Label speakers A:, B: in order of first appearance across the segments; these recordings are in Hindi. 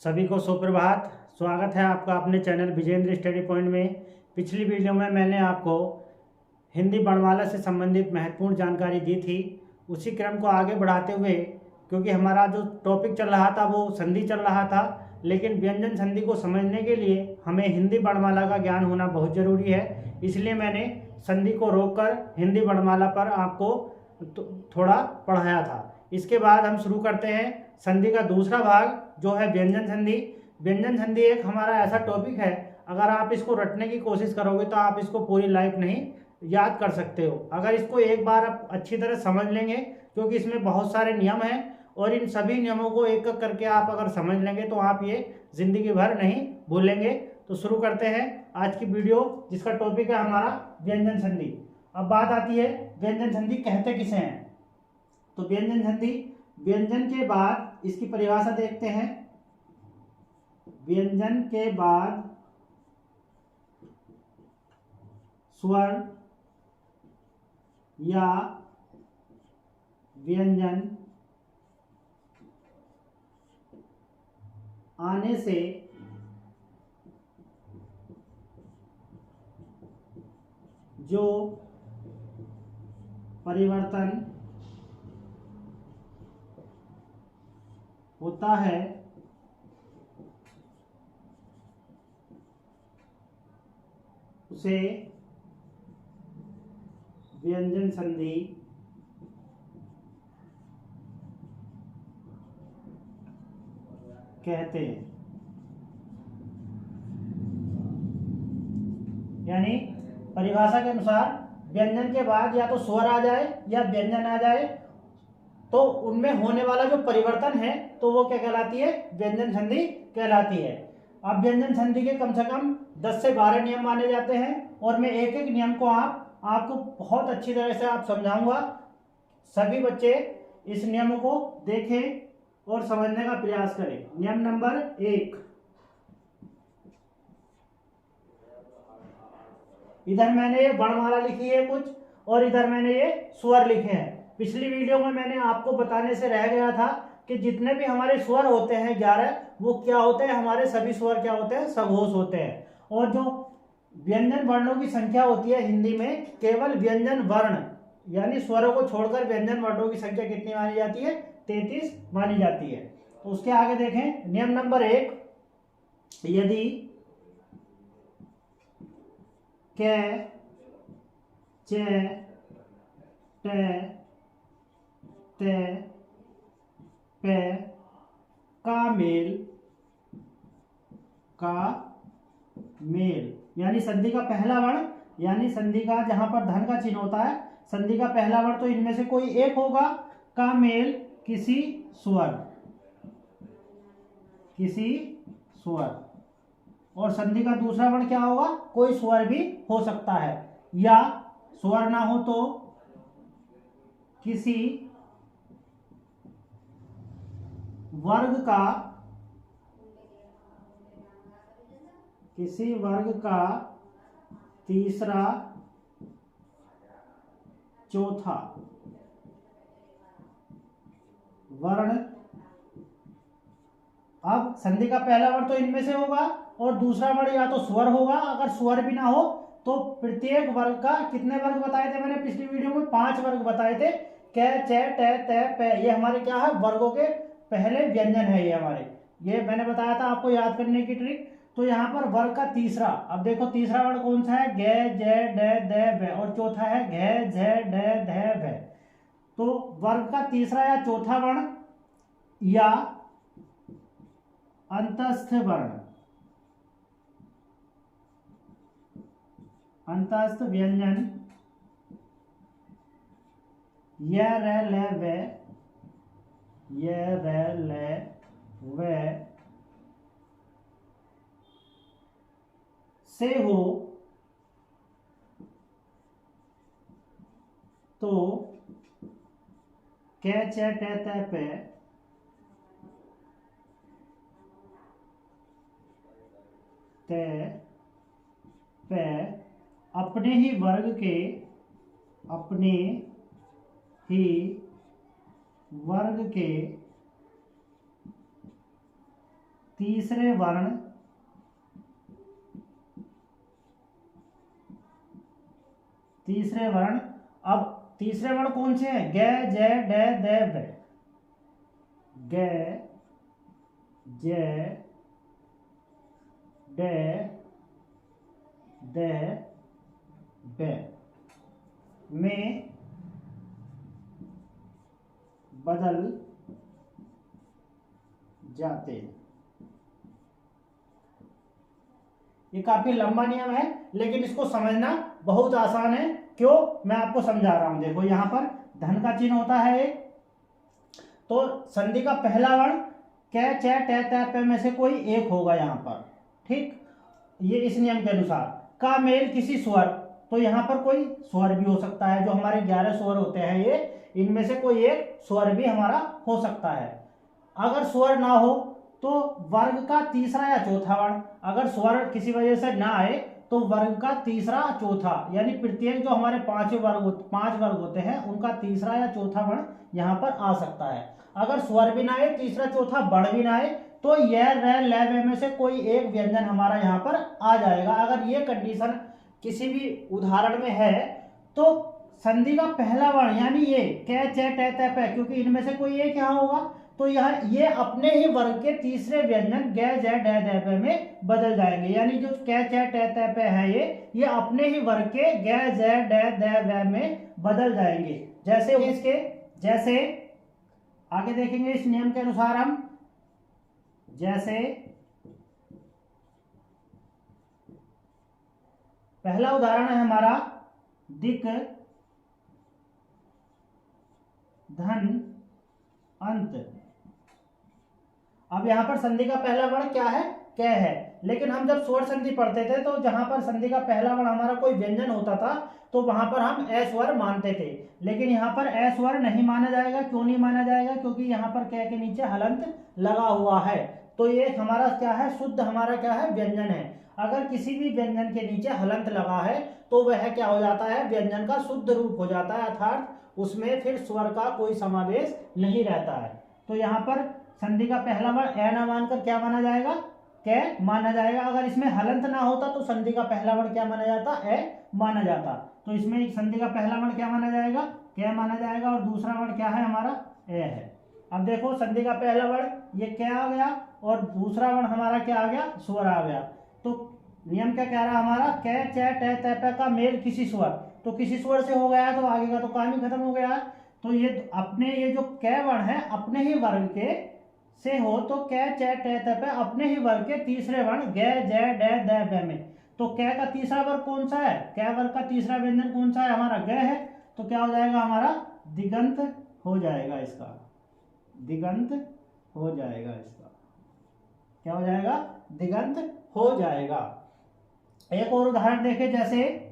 A: सभी को सुप्रभात। स्वागत है आपका अपने चैनल विजेंद्र स्टडी पॉइंट में। पिछली वीडियो में मैंने आपको हिंदी वर्णमाला से संबंधित महत्वपूर्ण जानकारी दी थी। उसी क्रम को आगे बढ़ाते हुए, क्योंकि हमारा जो टॉपिक चल रहा था वो संधि चल रहा था, लेकिन व्यंजन संधि को समझने के लिए हमें हिंदी वर्णमाला का ज्ञान होना बहुत ज़रूरी है। इसलिए मैंने संधि को रोककर हिंदी वर्णमाला पर आपको थोड़ा पढ़ाया था। इसके बाद हम शुरू करते हैं संधि का दूसरा भाग, जो है व्यंजन संधि। व्यंजन संधि एक हमारा ऐसा टॉपिक है, अगर आप इसको रटने की कोशिश करोगे तो आप इसको पूरी लाइफ नहीं याद कर सकते हो। अगर इसको एक बार आप अच्छी तरह समझ लेंगे, क्योंकि इसमें बहुत सारे नियम हैं और इन सभी नियमों को एक एक करके आप अगर समझ लेंगे तो आप ये जिंदगी भर नहीं भूलेंगे। तो शुरू करते हैं आज की वीडियो, जिसका टॉपिक है हमारा व्यंजन संधि। अब बात आती है व्यंजन संधि कहते किसे हैं। तो व्यंजन संधि, व्यंजन के बाद इसकी परिभाषा देखते हैं। व्यंजन के बाद स्वर या व्यंजन आने से जो परिवर्तन होता है उसे व्यंजन संधि कहते हैं। यानी परिभाषा के अनुसार व्यंजन के बाद या तो स्वर आ जाए या व्यंजन आ जाए, तो उनमें होने वाला जो परिवर्तन है तो वो क्या कहलाती है, व्यंजन संधि कहलाती है। अब व्यंजन संधि के कम से कम 10 से 12 नियम माने जाते हैं और मैं एक एक नियम को आपको बहुत अच्छी तरह से आप समझाऊंगा। सभी बच्चे इस नियमों को देखें और समझने का प्रयास करें। नियम नंबर 1, इधर मैंने ये वर्णमाला लिखी है कुछ और इधर मैंने ये स्वर लिखे हैं। पिछली वीडियो में मैंने आपको बताने से रह गया था कि जितने भी हमारे स्वर होते हैं 11, वो क्या होते हैं, हमारे सभी स्वर क्या होते हैं, सघोष होते हैं। और जो व्यंजन वर्णों की संख्या होती है हिंदी में, केवल व्यंजन वर्ण यानी स्वरों को छोड़कर व्यंजन वर्णों की संख्या कितनी मानी जाती है, 33 मानी जाती है। तो उसके आगे देखें नियम नंबर 1, यदि कै, चे, टे, ते, पे का मेल यानी संधि का पहला वर्ण, यानी संधि का जहां पर धन का चिन्ह होता है, संधि का पहला वर्ण तो इनमें से कोई एक होगा, का मेल किसी स्वर, और संधि का दूसरा वर्ण क्या होगा, कोई स्वर भी हो सकता है, या स्वर ना हो तो किसी वर्ग का तीसरा चौथा वर्ण। अब संधि का पहला वर्ण तो इनमें से होगा और दूसरा वर्ण या तो स्वर होगा, अगर स्वर भी ना हो तो प्रत्येक वर्ग का, कितने वर्ग बताए थे मैंने पिछली वीडियो में, 5 वर्ग बताए थे। कै, चे, टे, ते, पे, ये हमारे क्या है, वर्गों के पहले व्यंजन है। ये हमारे, ये मैंने बताया था आपको याद करने की ट्रिक। तो यहाँ पर वर्ग का तीसरा, अब देखो तीसरा वर्ण कौन सा है, गे, जे, डे, दे, वे, और चौथा है घे, झे, डे, धे, वे। तो वर्ग का तीसरा या चौथा वर्ण या अंतस्थ वर्ण, अंतस्थ व्यंजन, य, रे, ले, वे, य, रे, ले, वे से हो तो कै, चे, टे, ते, पे, ते, पे अपने ही वर्ग के तीसरे वर्ण अब तीसरे वर्ण कौन से हैं? गे, जय, डे, दे, वे। गे, जय, डे, दे, वे में बदल जाते हैं। ये काफी लंबा नियम है, लेकिन इसको समझना बहुत आसान है। क्यों? मैं आपको समझा रहा हूं। देखो यहां पर धन का चिन्ह होता है एक, तो संधि का पहला वर्ण कै, चे, टे, ते, पे में से कोई एक होगा यहां पर। ठीक, ये इस नियम के अनुसार का मेल किसी स्वर, तो यहां पर कोई स्वर भी हो सकता है। जो हमारे 11 स्वर होते हैं ये, इनमें से कोई एक स्वर भी हमारा हो सकता है। अगर स्वर ना हो तो वर्ग का तीसरा या चौथा वर्ण, अगर स्वर किसी वजह से ना आए तो वर्ग का तीसरा चौथा, यानी प्रत्येक जो हमारे 5 वर्ग होते हैं उनका तीसरा या चौथा वर्ण यहाँ पर आ सकता है। अगर स्वर भी ना आए, तीसरा चौथा वर्ण भी ना आए, तो यह रे, ले, वे में से कोई एक व्यंजन हमारा यहाँ पर आ जाएगा। अगर ये कंडीशन किसी भी उदाहरण में है तो संधि का पहला वर्ण यानी ये कै, चे, टे, ते, पे, क्योंकि इनमें से कोई एक यहाँ होगा, तो यह ये अपने ही वर्ग के तीसरे व्यंजन गे, जय, डे, दे, पे में बदल जाएंगे। यानी जो कै, चे, टे, ते, पे है ये अपने ही वर्ग के गे, जय, डे, दे, वे में बदल जाएंगे। जैसे आगे देखेंगे इस नियम के अनुसार हम, जैसे पहला उदाहरण है हमारा दिक, धन, अंत। अब यहां पर संधि का पहला वर्ण क्या है? कै है। लेकिन हम जब स्वर संधि पढ़ते थे तो जहां पर संधि का पहला वर्ण हमारा कोई व्यंजन होता था तो वहां पर हम ए स्वर मानते थे। लेकिन यहाँ पर ए स्वर नहीं माना जाएगा। क्यों नहीं माना जाएगा? क्योंकि यहाँ पर कै के नीचे हलंत लगा हुआ है, तो ये हमारा क्या है? शुद्ध हमारा क्या है? व्यंजन है। अगर किसी भी व्यंजन के नीचे हलंत लगा है तो वह क्या हो जाता है? व्यंजन का शुद्ध रूप हो जाता है, अर्थात उसमें फिर स्वर का कोई समावेश नहीं रहता है। तो यहाँ पर संधि का पहला वर्ण ए ना मानकर क्या माना जाएगा? कै माना जाएगा। अगर इसमें हलंत ना होता तो संधि का पहला वर्ण क्या माना जाता? ए माना जाता। तो इसमें संधि का पहला वर्ण क्या माना जाएगा? कै माना जाएगा, और दूसरा वर्ण क्या है हमारा? ए है। अब देखो संधि का पहला वर्ण ये क्या आ गया, और दूसरा वर्ण हमारा क्या आ गया? स्वर आ गया। तो नियम क्या कह रहा है हमारा? कै, चे, टे, ते, पे का मेल किसी स्वर, तो किसी स्वर से हो गया तो आगे का तो काम ही खत्म हो गया। तो ये अपने ये जो कै वर्ण है अपने ही वर्ग के से हो तो कै, चे, टे, ते, पे अपने ही वर्ग के तीसरे वर्ण गे, जय, डे, दे, वे में। तो कै का तीसरा वर्ग कौन सा है? कै वर्ग का तीसरा व्यंजन कौन सा है? हमारा गे है। तो क्या हो जाएगा हमारा? दिगंत हो जाएगा इसका। दिगंत हो जाएगा इसका। क्या हो जाएगा? दिगंत हो जाएगा। एक और उदाहरण देखें, जैसे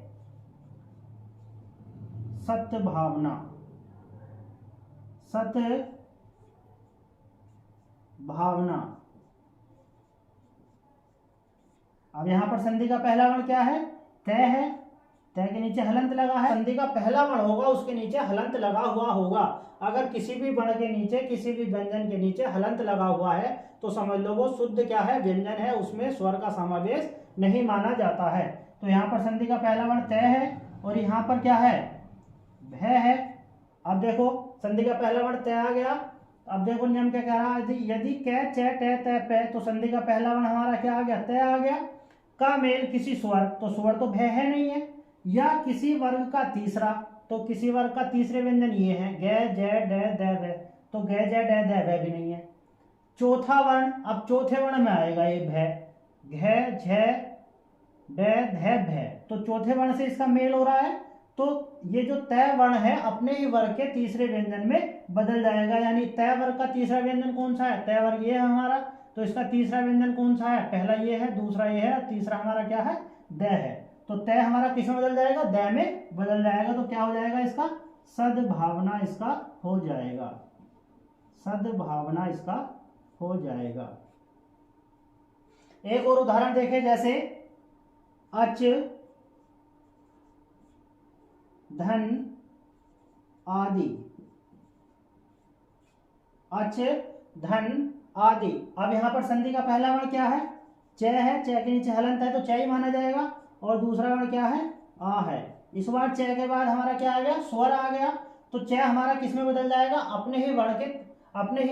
A: सत्य भावना। सत्य भावना। अब यहां पर संधि का पहला वर्ण क्या है? तय है। तय के नीचे हलंत लगा है। संधि का पहला वर्ण होगा उसके नीचे हलंत लगा हुआ होगा। अगर किसी भी वर्ण के नीचे, किसी भी व्यंजन के नीचे हलंत लगा हुआ है तो समझ लो वो शुद्ध क्या है? व्यंजन है, उसमें स्वर का समावेश नहीं माना जाता है। तो यहाँ पर संधि का पहला वर्ण तय है और यहाँ पर क्या है? भय है। अब देखो संधि का पहला वर्ण तय आ गया। अब देखो नियम क्या कह रहा है? यदि कै, चे, टे, ते, पे, तो संधि का पहला वर्ण हमारा क्या आ गया? तय आ गया। का मेल किसी स्वर, तो स्वर तो भय है नहीं है, या किसी वर्ग का तीसरा, तो किसी वर्ग का तीसरे व्यंजन ये है गे, जय, डे, दे, वे, तो गे, जय, डे, दे, वे भी नहीं है। चौथा वर्ण, अब चौथे वर्ण में आएगा ये भय, घ, झ, डे, धे, भय, तो चौथे वर्ण से इसका मेल हो रहा है। तो ये जो तय वर्ण है अपने ही वर्ग के तीसरे व्यंजन में बदल जाएगा। यानी तय वर्ग का तीसरा व्यंजन कौन सा है? तय वर्ग ये है हमारा, तो इसका तीसरा व्यंजन कौन सा है? पहला ये है, दूसरा ये है, तीसरा हमारा क्या है? द है। तो तय हमारा किस में बदल जाएगा? द में बदल जाएगा। तो क्या हो जाएगा इसका? सद्भावना इसका हो जाएगा। सद्भावना इसका हो जाएगा। एक और उदाहरण देखें, जैसे अच, धन, आदि। अच, धन, आदि। अब यहाँ पर संधि का पहला वर्ण क्या है, च है, च के नीचे हलंत है तो च ही माना जाएगा। और दूसरा वर्ण क्या है, आ है। इस बार च के बाद हमारा क्या आ गया, स्वर आ गया। तो च हमारा किस में बदल जाएगा, अपने ही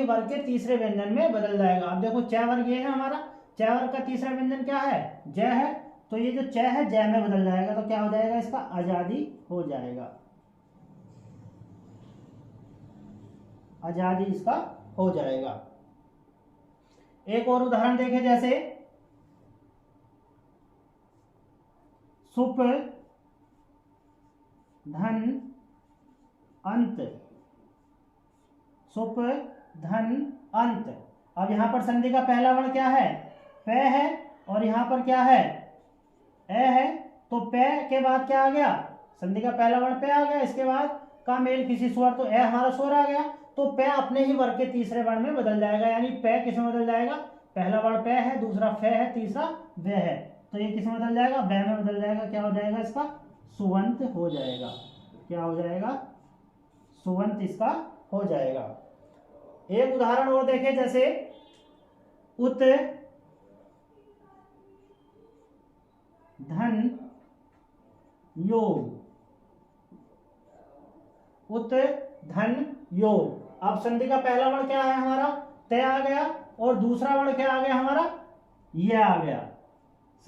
A: वर्ग के तीसरे व्यंजन में बदल जाएगा। अब देखो च वर्ग ये है हमारा, च वर्ग का तीसरा व्यंजन क्या है, ज है। तो ये जो च है ज में बदल जाएगा, तो क्या हो जाएगा, इसका आजादी हो जाएगा, आजादी इसका हो जाएगा। एक और उदाहरण देखें, जैसे सुप धन अंत, सुप धन अंत। अब यहां पर संधि का पहला वर्ण क्या है, प है, और यहां पर क्या है, ए है। तो प के बाद क्या आ गया, संधि का पहला वर्ण प आ गया, इसके बाद का मेल किसी स्वर, तो ए हमारा स्वर आ गया। तो प अपने ही वर्ग के तीसरे वर्ण में बदल जाएगा, यानी प किस में बदल जाएगा, पहला वर्ण प है, दूसरा फ है, तीसरा व है। तो ये किस में बदल जाएगा, व में बदल जाएगा। क्या हो जाएगा, इसका सुवंत हो जाएगा। क्या हो जाएगा, सुवंत इसका हो जाएगा। एक उदाहरण और देखें, जैसे उत धन योग, उत धन योग। अब संधि का पहला वर्ण क्या है हमारा, त आ गया, और दूसरा वर्ण क्या आ गया हमारा, यह आ गया।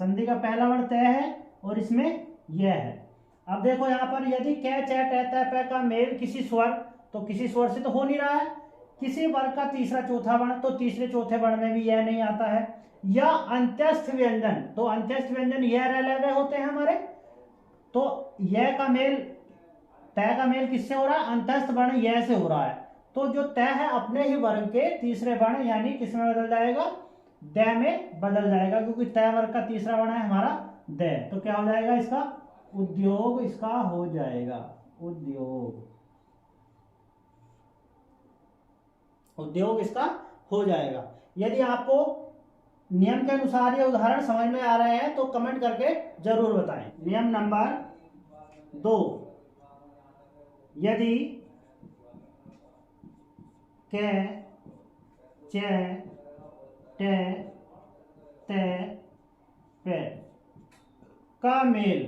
A: संधि का पहला वर्ण त है और इसमें यह है। अब देखो यहाँ पर यदि क च ट त प का मेल किसी स्वर, तो किसी स्वर से तो हो नहीं रहा है, किसी वर्ग का तीसरा चौथा वर्ण, तो तीसरे चौथे वर्ण में भी यह नहीं आता है। या अंत्यस्थ व्यंजन, तो अंत्यस्थ व्यंजन यह रह होते हैं हमारे। तो यह का मेल, तय का मेल किससे हो रहा है, अंतस्थ वर्ण यह से हो रहा है। तो जो तय है अपने ही वर्ग के तीसरे वर्ण यानी किस में बदल जाएगा, द में बदल जाएगा, क्योंकि तय वर्ग का तीसरा वर्ण है हमारा द। तो क्या हो जाएगा, इसका उद्योग इसका हो जाएगा, उद्योग, उद्योग इसका हो जाएगा। यदि आपको नियम के अनुसार ये उदाहरण समझ में आ रहे हैं तो कमेंट करके जरूर बताएं। नियम नंबर 2, यदि क च ट त प का मेल,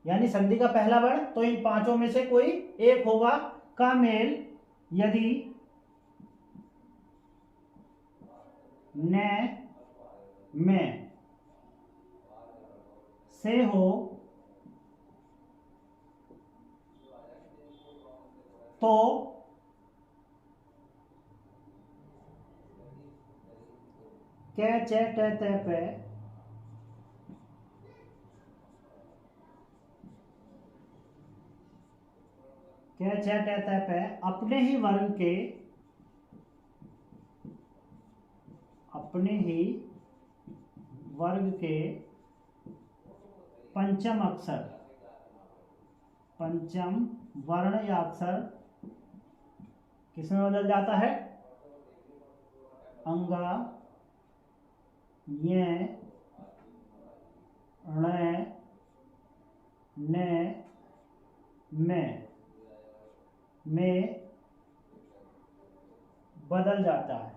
A: यानी संधि का पहला वर्ण, तो इन पांचों में से कोई एक होगा, का मेल यदि न में से हो तो क च ट त प क च ट त प अपने ही वर्ग के पंचम अक्षर, पंचम वर्ण या अक्षर किसमें बदल जाता है, अंगा, ये, ण, न, में बदल जाता है।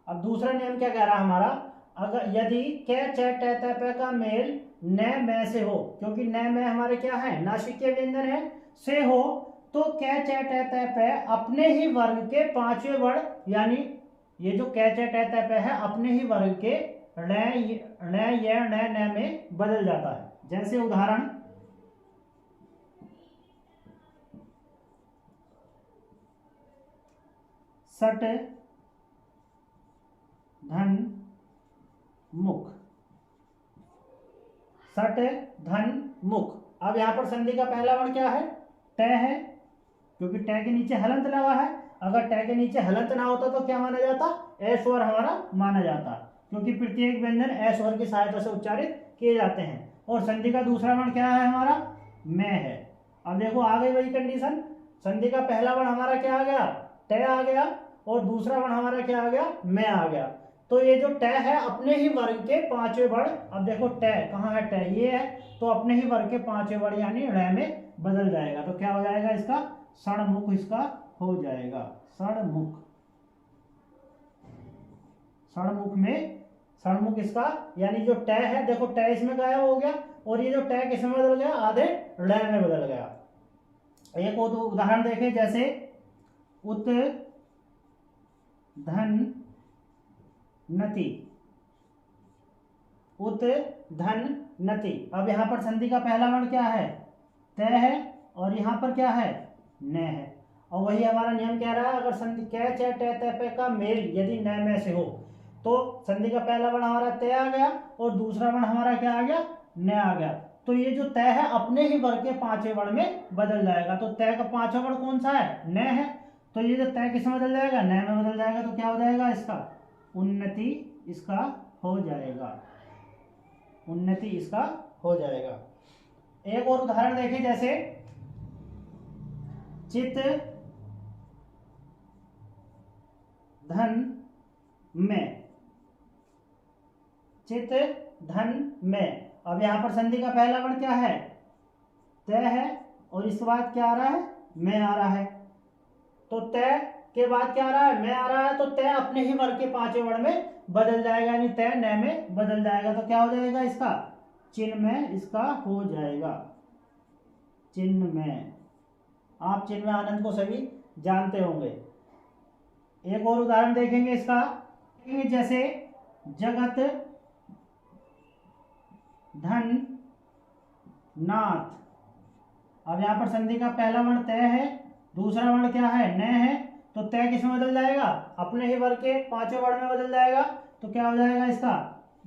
A: अब दूसरा नियम क्या कह रहा है हमारा, अगर यदि क च ट त प का मेल न में से हो, क्योंकि न में हमारे क्या है, नासिकीय व्यंजन है, से हो, तो क च ट त प अपने ही वर्ग के पांचवें वर्ण, यानी ये जो क च ट त प है अपने ही वर्ग के ण, य, न में बदल जाता है। जैसे उदाहरण, सट धन मुख, सट धन मुख। अब यहां पर संधि का पहला वर्ण क्या है, ट है, क्योंकि ट के नीचे हलंत लगा है। अगर ट के नीचे हलंत ना होता तो क्या माना जाता, ए स्वर हमारा माना जाता, क्योंकि प्रत्येक व्यंजन ए स्वर की सहायता से उच्चारित किए जाते हैं। और संधि का दूसरा वर्ण क्या है हमारा, में है। अब देखो आ गई वही कंडीशन, संधि का पहला वर्ण हमारा क्या आ गया, ट आ गया, और दूसरा वर्ण हमारा क्या आ गया, में आ गया। तो ये जो ट है अपने ही वर्ग के पांचवें वर्ण, अब देखो ट कहाँ है, ट ये है, तो अपने ही वर्ग के पांचवें वर्ण यानी ड़ में बदल जाएगा। तो क्या हो जाएगा इसका, षणमुख इसका हो जाएगा, षणमुख। षणमुख में षणमुख इसका, यानी जो ट है देखो ट इसमें गायब हो गया और ये जो ट किसमें बदल गया, आधे ड़ में बदल गया। एक और उदाहरण देखें, जैसे उत धन नति, उत धन नति। अब यहां पर संधि का पहला वर्ण क्या है, त है, और यहां पर क्या है, न है। और वही हमारा नियम कह रहा है, अगर संधि क च ट त प का मेल यदि न में से हो तो संधि का पहला वर्ण हमारा त आ गया और दूसरा वर्ण हमारा क्या आ गया, न आ गया। तो ये जो त है अपने ही वर्ग के पांचवें वर्ण में बदल जाएगा। तो त का पांचवा वर्ण कौन सा है, न है, तो ये जो त किसमें बदल जाएगा, न में बदल जाएगा। तो क्या हो जाएगा इसका, उन्नति इसका हो जाएगा, उन्नति इसका हो जाएगा। एक और उदाहरण देखें, जैसे चित धन में, चित धन में। अब यहां पर संधि का पहला वर्ण क्या है, त है, और इसके बाद क्या आ रहा है, में आ रहा है। तो त के बाद क्या आ रहा है, में आ रहा है, तो त अपने ही वर्ग के पांचवें वर्ण में बदल जाएगा, यानी त न में बदल जाएगा। तो क्या हो जाएगा इसका, चिन्ह में इसका हो जाएगा, चिन्ह में। आप चिन्ह में आनंद को सभी जानते होंगे। एक और उदाहरण देखेंगे इसका, जैसे जगत धन नाथ। अब यहां पर संधि का पहला वर्ण त है, दूसरा वर्ण क्या है, न है, तो त किसमें बदल जाएगा, अपने ही वर्ग के पांचवें वर्ण में बदल जाएगा। तो क्या हो जाएगा इसका,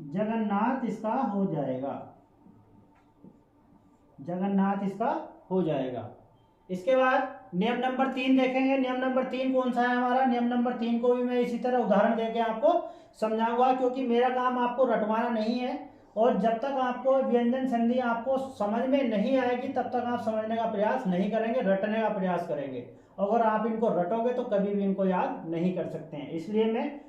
A: जगन्नाथ इसका हो जाएगा, जगन्नाथ इसका हो जाएगा। इसके बाद नियम नंबर 3 देखेंगे। नियम नंबर 3 कौन सा है हमारा, नियम नंबर 3 को भी मैं इसी तरह उदाहरण देके आपको समझाऊंगा, क्योंकि मेरा काम आपको रटवाना नहीं है। और जब तक आपको व्यंजन संधि आपको समझ में नहीं आएगी तब तक आप समझने का प्रयास नहीं करेंगे, रटने का प्रयास करेंगे। अगर आप इनको रटोगे तो कभी भी इनको याद नहीं कर सकते हैं। इसलिए मैं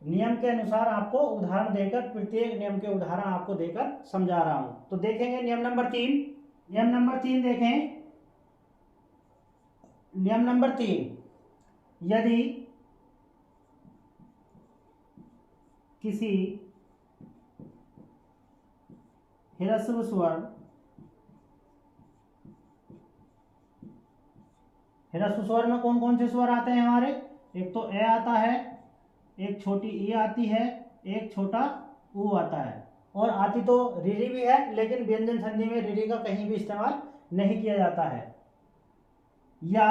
A: नियम के अनुसार आपको उदाहरण देकर, प्रत्येक नियम के उदाहरण आपको देकर समझा रहा हूं। तो देखेंगे नियम नंबर 3। नियम नंबर 3 देखें, नियम नंबर 3, यदि किसी ह्रस्व स्वर, ह्रस्व स्वर में कौन कौन से स्वर आते हैं हमारे, एक तो ए आता है, एक छोटी ई आती है, एक छोटा ऊ आता है, और आती तो रीरी भी है, लेकिन व्यंजन संधि में रीरी का कहीं भी इस्तेमाल नहीं किया जाता है। या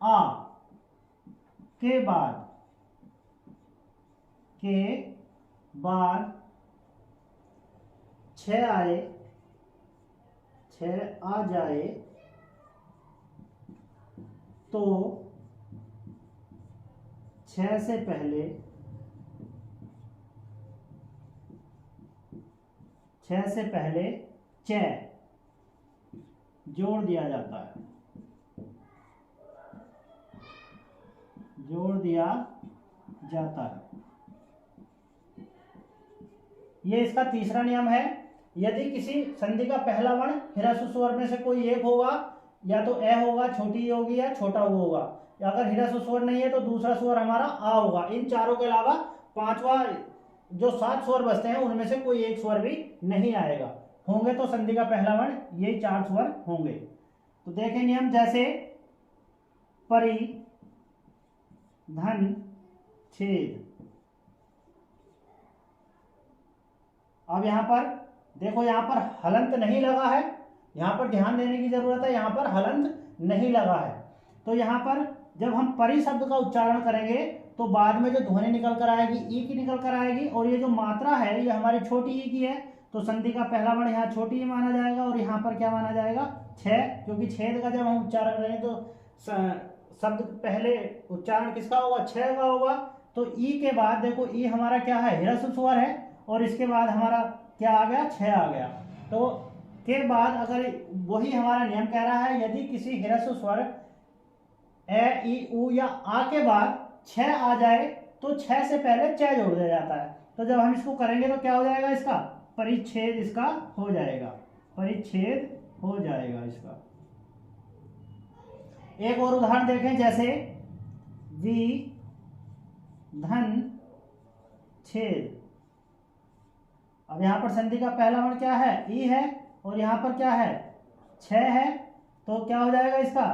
A: आ के बाद छ आए, छ आ जाए तो छ से पहले, छ से पहले च जोड़ दिया जाता है, जोड़ दिया जाता है। ये इसका तीसरा नियम है। यदि किसी संधि का पहला वर्ण ह्रस्व स्वर में से कोई एक होगा, या तो ए होगा, छोटी ई होगी, या छोटा ऊ होगा। अगर ह्रस्व स्वर नहीं है तो दूसरा स्वर हमारा आ होगा। इन चारों के अलावा पांचवा जो 7 स्वर बचते हैं उनमें से कोई एक स्वर भी नहीं आएगा। होंगे तो संधि का पहला वर्ण यही 4 स्वर होंगे। तो देखें नियम, जैसे परि धन छेद। अब यहां पर देखो, यहां पर हलंत नहीं लगा है, यहां पर ध्यान देने की जरूरत है, यहां पर हलंत नहीं लगा है। तो यहां पर जब हम परि शब्द का उच्चारण करेंगे तो बाद में जो ध्वनि निकल कर आएगी ई की निकल कर आएगी, और ये जो मात्रा है ये हमारी छोटी ई की है। तो संधि का पहला वर्ण यहाँ छोटी ई माना जाएगा, और यहाँ पर क्या माना जाएगा, छ, क्योंकि छेद का जब हम उच्चारण करेंगे तो शब्द पहले उच्चारण किसका होगा, छ का होगा। तो ई के बाद देखो, ई हमारा क्या है, ह्रस्व स्वर है, और इसके बाद हमारा क्या आ गया, छ आ गया। तो के बाद अगर वही हमारा नियम कह रहा है, यदि किसी ह्रस्व स्वर ए ई उ या आ के बाद छ आ जाए तो 6 से पहले च जोड़ दिया जाता है। तो जब हम इसको करेंगे तो क्या हो जाएगा, इसका परिच्छेद इसका हो जाएगा, परिच्छेद हो जाएगा इसका। एक और उदाहरण देखें, जैसे वि धन छेद। अब यहां पर संधि का पहला वर्ण क्या है, ई है, और यहां पर क्या है, 6 है, तो क्या हो जाएगा इसका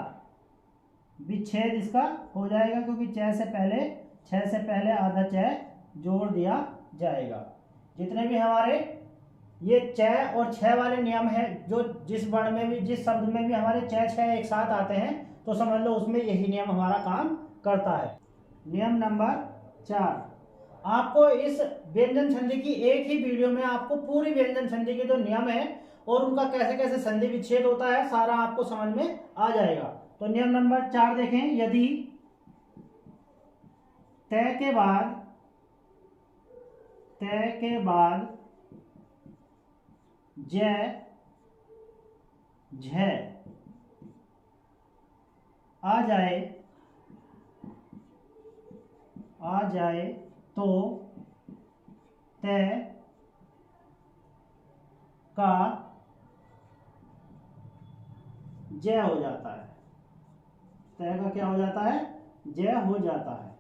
A: विच्छेद इसका हो जाएगा, क्योंकि 6 से पहले आधा च जोड़ दिया जाएगा। जितने भी हमारे ये च और 6 वाले नियम है, जो जिस वर्ण में भी, जिस शब्द में भी हमारे 6 एक साथ आते हैं, तो समझ लो उसमें यही नियम हमारा काम करता है। नियम नंबर 4, आपको इस व्यंजन संधि की एक ही वीडियो में आपको पूरी व्यंजन संधि के जो नियम है और उनका कैसे कैसे संधि विच्छेद होता है सारा आपको समझ में आ जाएगा। तो नियम नंबर 4 देखें, यदि तय के बाद ज झ आ जाए तो तय का जय हो जाता है, तय का क्या हो जाता है, जय हो जाता है।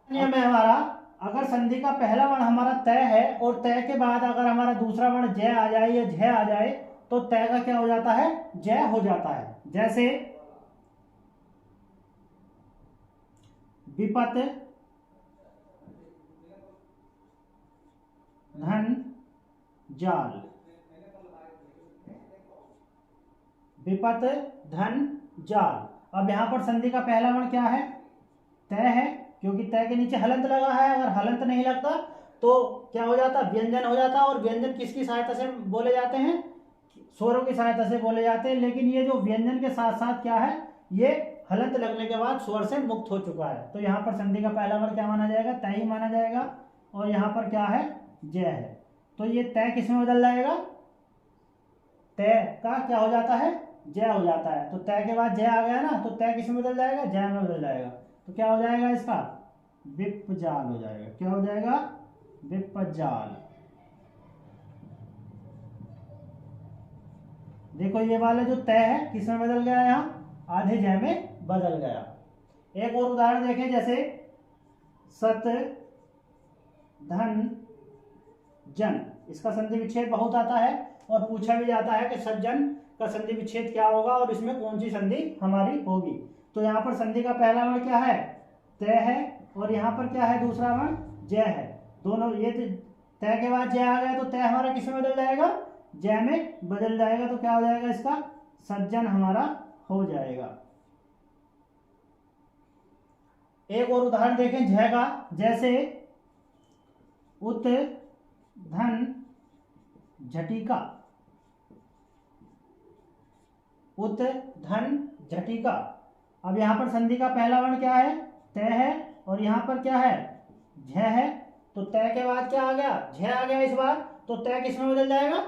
A: नियम है हमारा, अगर संधि का पहला वर्ण हमारा तय है और तय के बाद अगर हमारा दूसरा वर्ण जय आ जाए या झ आ जाए तो तय का क्या हो जाता है, जय हो जाता है। जैसे विपत धन जाल, विपत धन जाल। अब यहां पर संधि का पहला वर्ण क्या है, तय है, क्योंकि तय के नीचे हलंत लगा है, अगर हलंत नहीं लगता तो क्या हो जाता, व्यंजन हो जाता। और व्यंजन किसकी सहायता से बोले जाते हैं, स्वरों की सहायता से बोले जाते हैं। लेकिन ये जो व्यंजन के साथ साथ क्या है, ये हलंत लगने के बाद स्वर से मुक्त हो चुका है, तो यहाँ पर संधि का पहला वर्ण क्या माना जाएगा, तय ही माना जाएगा। और यहाँ पर क्या है, जय है, तो ये तय किस में बदल जाएगा, तय का क्या हो जाता है, जय हो जाता है। तो तय के बाद जय आ गया ना, तो तय किस में बदल जाएगा, जय में बदल जाएगा। तो क्या हो जाएगा इसका, विपजाल हो जाएगा। क्या हो जाएगा, विपजाल। देखो ये वाला जो तय है किस में बदल गया, यहाँ आधे जय में बदल गया। एक और उदाहरण देखें, जैसे सत धन जन, इसका संधि विच्छेद बहुत आता है और पूछा भी जाता है कि सज्जन का संधि विच्छेद क्या होगा और इसमें कौन सी संधि हमारी होगी। तो यहाँ पर संधि का पहला वर्ण क्या है, तय है, और यहाँ पर क्या है, दूसरा वर्ण जय है। दोनों ये तय के बाद जय आ गया तो तय हमारा किस में बदल जाएगा, जय में बदल जाएगा। तो क्या हो जाएगा इसका, सज्जन हमारा हो जाएगा। एक और उदाहरण देखें झ का, जैसे उत धन झटिका, उत धन झटिका। अब यहां पर संधि का पहला वर्ण क्या है, तय है, और यहां पर क्या है, झ है। तो तय के बाद क्या आ गया, झ आ गया इस बार। तो तय किस में बदल जाएगा,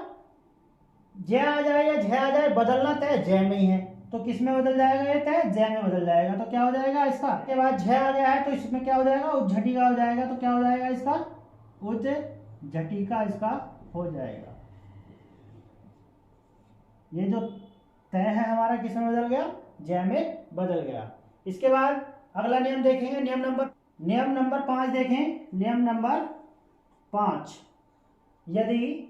A: जय आ जाए या झ आ जाए, बदलना तय जय में ही है, तो किस में बदल जाएगा, ये तय जय में बदल जाएगा। तो क्या हो जाएगा इसका, के बाद झ आ गया है तो इसमें क्या हो जाएगा, उज्झटिका हो जाएगा। तो क्या हो जाएगा इसका, उज्झटिका इसका हो जाएगा। ये जो तय है हमारा किस में बदल गया, जय में बदल गया। इसके बाद अगला नियम देखेंगे, नियम नंबर 5 देखें। नियम नंबर 5, यदि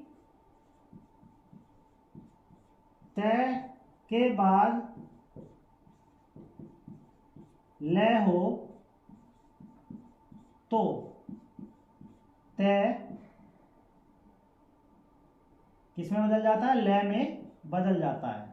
A: तय के बाद लय हो तो तय किस में बदल जाता है, लय में बदल जाता है।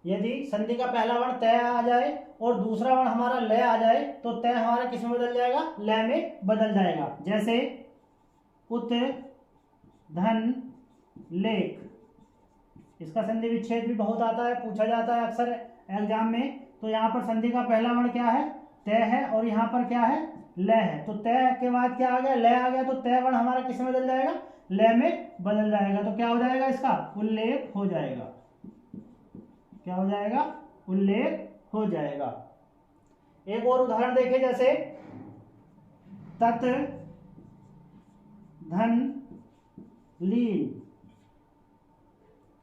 A: यदि संधि का पहला वर्ण तय आ जाए और दूसरा वर्ण हमारा लय आ जाए तो तय हमारा किस में बदल जाएगा, लय में बदल जाएगा। जैसे उत धन लेख, इसका संधि विच्छेद भी बहुत आता है, पूछा जाता है अक्सर एग्जाम में। तो यहाँ पर संधि का पहला वर्ण क्या है, तय है, और यहाँ पर क्या है, ल है, तो तय के बाद क्या आ गया, ल आ गया, तो तय वर्ण हमारा किस में बदल जाएगा, ल में बदल जाएगा। तो क्या हो जाएगा, इसका उल्लेख हो जाएगा। क्या हो जाएगा, उल्लेख हो जाएगा। एक और उदाहरण देखिए, जैसे तत् धन लीन।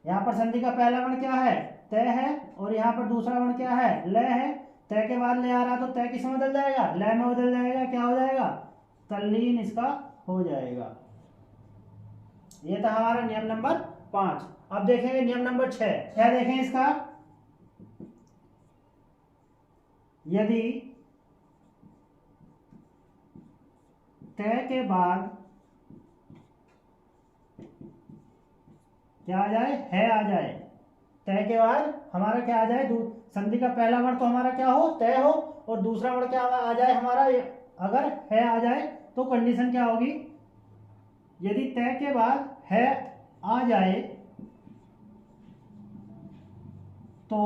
A: यहां पर संधि का पहला वर्ण क्या है, तय है, और यहां पर दूसरा वर्ण क्या है, ल है। तय के बाद ले आ रहा है, तो तय किस में बदल जाएगा, ल में बदल जाएगा। क्या हो जाएगा, तल्लीन इसका हो जाएगा। ये था हमारा नियम नंबर 5। अब देखेंगे नियम नंबर 6। क्या देखें इसका, यदि तय के बाद क्या आ जाए, है आ जाए। तय के बाद हमारा क्या आ जाए, संधि का पहला वर्ण तो हमारा क्या हो, तय हो, और दूसरा वर्ण क्या आ जाए हमारा, अगर है आ जाए, तो कंडीशन क्या होगी, यदि तय के बाद है आ जाए तो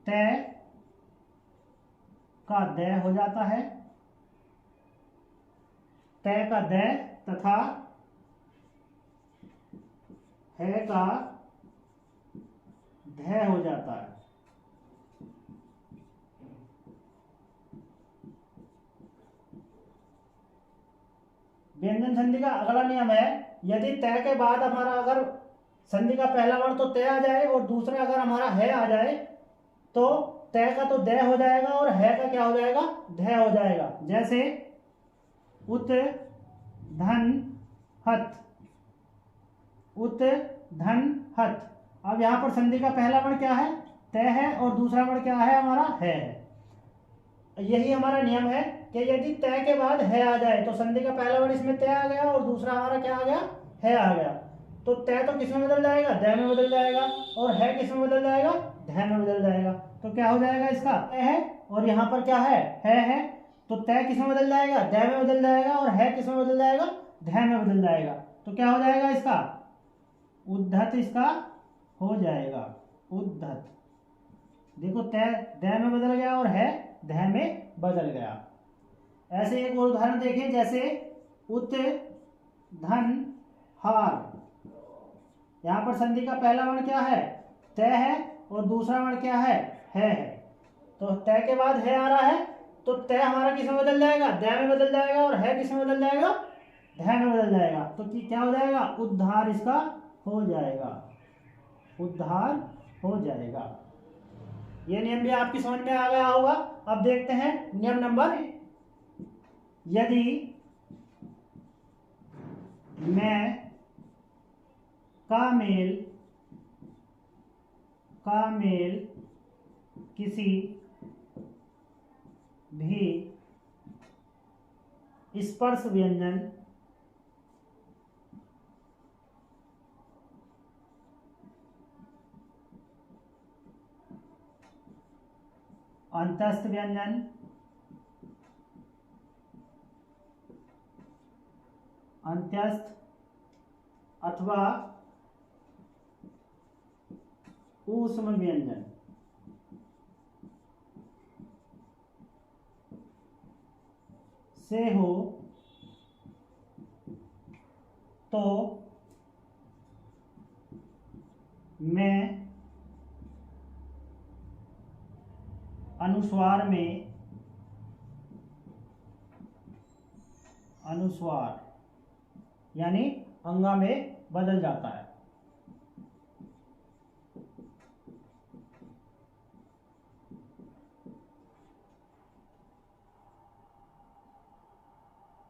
A: तय का दय हो जाता है, तय का दय तथा है का धय हो जाता है। व्यंजन संधि का अगला नियम है, यदि तय के बाद हमारा अगर संधि का पहला वर्ण तो तय आ जाए और दूसरा अगर हमारा है आ जाए, तो तय का तो दय हो जाएगा और है का क्या हो जाएगा, धय हो जाएगा। जैसे उत धन हत, उत धन हत। अब यहां पर संधि का पहला वर्ण क्या है, तय है, और दूसरा वर्ण क्या है हमारा, है। यही हमारा नियम है कि यदि तय के बाद है आ जाए, तो संधि का पहला वर्ण इसमें तय आ गया और दूसरा हमारा क्या आ गया, है आ गया, तो तय तो किस में बदल जाएगा, दय में बदल जाएगा, और है किस में बदल जाएगा, धय में बदल जाएगा। तो क्या हो जाएगा इसका, तय है और यहाँ पर क्या है, तो तय किस में बदल जाएगा, दय में बदल जाएगा, और है किस में बदल जाएगा, धय में बदल जाएगा। तो क्या हो जाएगा इसका, उद्धत इसका हो जाएगा, उद्धत। देखो तय दय में बदल गया और है धय में बदल गया। ऐसे एक और उदाहरण देखें, जैसे उत धन हार। यहां पर संधि का पहला वर्ण क्या है, तय है, और दूसरा वर्ण क्या है। तो तय के बाद है आ रहा है, तो तय हमारा किस में बदल जाएगा, दय में बदल जाएगा, और है किस में बदल जाएगा, धय में बदल जाएगा। तो क्या हो जाएगा, उद्धार इसका हो जाएगा, उद्धार हो जाएगा। ये नियम भी आपकी समझ में आ गया होगा। अब देखते हैं नियम नंबर, यदि मैं का मेल किसी भी स्पर्श व्यंजन अंतस्थ व्यंजन अंत्यस्थ अथवा ऊष्म व्यंजन से हो, तो मैं अनुस्वार यानी अंगा में बदल जाता है।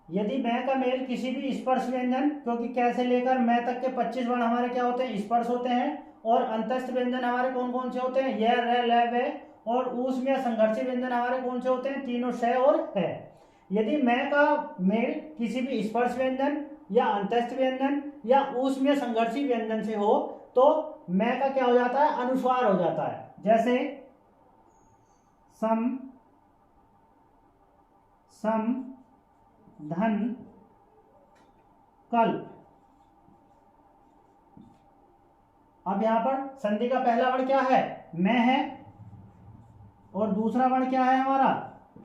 A: यदि मैं का मेल किसी भी स्पर्श व्यंजन, क्योंकि कै से लेकर मैं तक के 25 वर्ण हमारे क्या होते हैं, स्पर्श होते हैं, और अंतस्थ व्यंजन हमारे कौन कौन से होते हैं, य, र, ल, व, और ऊष्म या संघर्षी व्यंजन हमारे कौन से होते हैं, तीनों श और है। यदि मैं का मेल किसी भी स्पर्श व्यंजन या अंतस्थ व्यंजन या ऊष्म या संघर्षी व्यंजन से हो, तो मैं का क्या हो जाता है, अनुस्वार हो जाता है। जैसे सम धन कल। अब यहां पर संधि का पहला वर्ण क्या है, मैं है, और दूसरा वर्ण क्या है हमारा,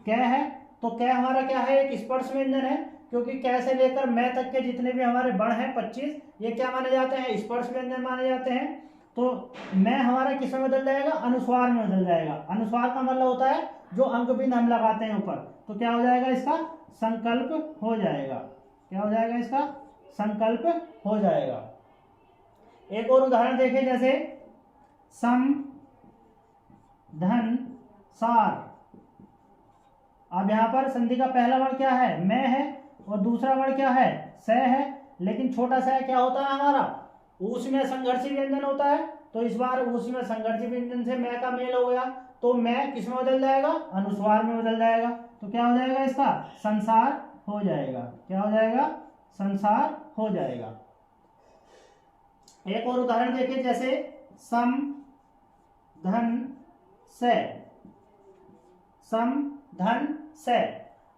A: कै है, तो कै हमारा क्या है, एक स्पर्श व्यंजन है, क्योंकि कै से लेकर मैं तक के जितने भी हमारे वर्ण हैं 25, ये क्या माने जाते हैं, स्पर्श व्यंजन माने जाते हैं। तो मैं हमारा किस में बदल जाएगा, अनुस्वार में बदल जाएगा। अनुस्वार का मतलब होता है जो अंक बिंद हम लगाते हैं ऊपर, तो क्या हो जाएगा, इसका संकल्प हो जाएगा। क्या हो जाएगा, इसका संकल्प हो जाएगा। एक और उदाहरण देखें, जैसे सम धन सार। अब यहां पर संधि का पहला वर्ण क्या है, मैं है, और दूसरा वर्ण क्या है, स है, लेकिन छोटा सा क्या होता है हमारा, उसमें संघर्षी व्यंजन होता है। तो इस बार उसमें संघर्षी व्यंजन से मैं का मेल हो गया, तो मैं किस में बदल जाएगा, अनुस्वार में बदल जाएगा। तो क्या हो जाएगा, इसका संसार हो जाएगा। क्या हो जाएगा, संसार हो जाएगा। एक और उदाहरण देखिए, जैसे सम धन से। सम धन से।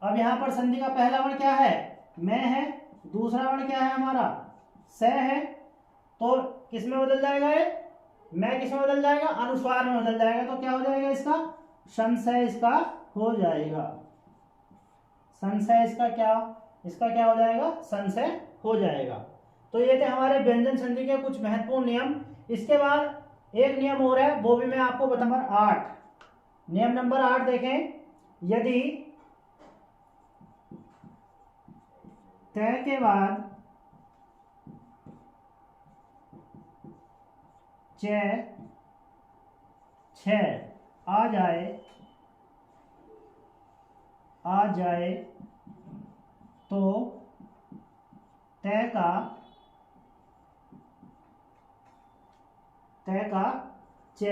A: अब यहां पर संधि का पहला वर्ण क्या है, मैं है, दूसरा वर्ण क्या है हमारा, से है, तो किस में बदल जाएगा ये, मैं किस में बदल जाएगा, अनुस्वार में बदल जाएगा। तो क्या हो जाएगा, इसका संशय इसका हो जाएगा। संशय इसका क्या हो जाएगा, संशय हो जाएगा। तो ये थे हमारे व्यंजन संधि के कुछ महत्वपूर्ण नियम। इसके बाद एक नियम और है, वो भी मैं आपको बताऊंगा। 8 नियम नंबर 8 देखें, यदि तय के बाद च छ आ जाए तो तय का च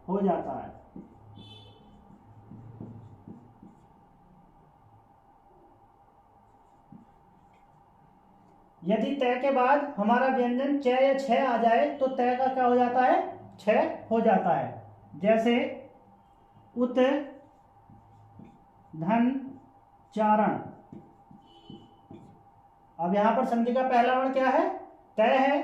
A: हो जाता है। यदि तय के बाद हमारा व्यंजन च या छ आ जाए तो तय का क्या हो जाता है, छ हो जाता है। जैसे उत धन चारण। अब यहां पर संधि का पहला वर्ण क्या है, तय है,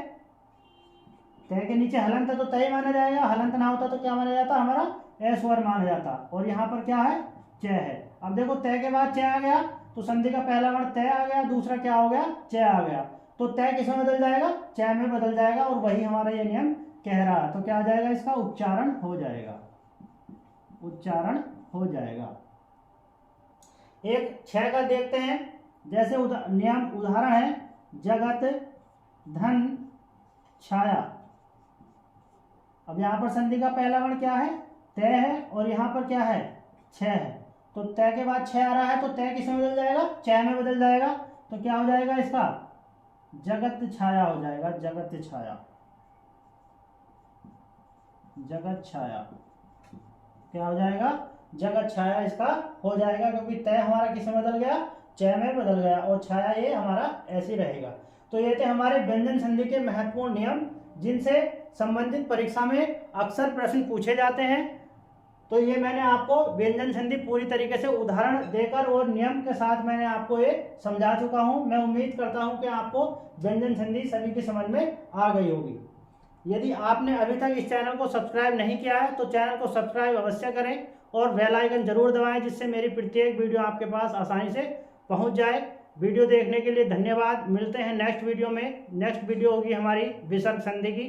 A: तय के नीचे हलंत है तो तय माना जाएगा, हलंत ना होता तो क्या माना जाता, हमारा स्वर माना जाता। और यहाँ पर क्या है, च है। अब देखो तय के बाद च आ गया तो संधि का पहला वर्ण तय आ गया, दूसरा क्या हो गया, च आ गया, तो तय किसमें बदल जाएगा, च में बदल जाएगा। और वही हमारा ये नियम कह रहा है। तो क्या आ जाएगा, इसका उच्चारण हो जाएगा, उच्चारण हो जाएगा। एक 6 का देखते हैं, जैसे नियम उदाहरण है, जगत धन छाया। अब यहां पर संधि का पहला वर्ण क्या है, तय है, और यहां पर क्या है, छ है। तो तय के बाद छ आ रहा है तो तय किसमें बदल जाएगा, च में बदल जाएगा। तो क्या हो जाएगा, इसका जगत छाया हो जाएगा, जगत छाया, जगत छाया। क्या हो जाएगा, जगत छाया इसका हो जाएगा, क्योंकि तय हमारा किसमें बदल गया, च में बदल गया, और छाया ये हमारा ऐसे रहेगा। तो ये थे हमारे व्यंजन संधि के महत्वपूर्ण नियम, जिनसे संबंधित परीक्षा में अक्सर प्रश्न पूछे जाते हैं। तो ये मैंने आपको व्यंजन संधि पूरी तरीके से उदाहरण देकर और नियम के साथ मैंने आपको ये समझा चुका हूं। मैं उम्मीद करता हूं कि आपको व्यंजन संधि सभी की समझ में आ गई होगी। यदि आपने अभी तक इस चैनल को सब्सक्राइब नहीं किया है तो चैनल को सब्सक्राइब अवश्य करें और बेल आइकन जरूर दबाएं, जिससे मेरी प्रत्येक वीडियो आपके पास आसानी से पहुंच जाए। वीडियो देखने के लिए धन्यवाद। मिलते हैं नेक्स्ट वीडियो में। नेक्स्ट वीडियो होगी हमारी विसर्ग संधि की।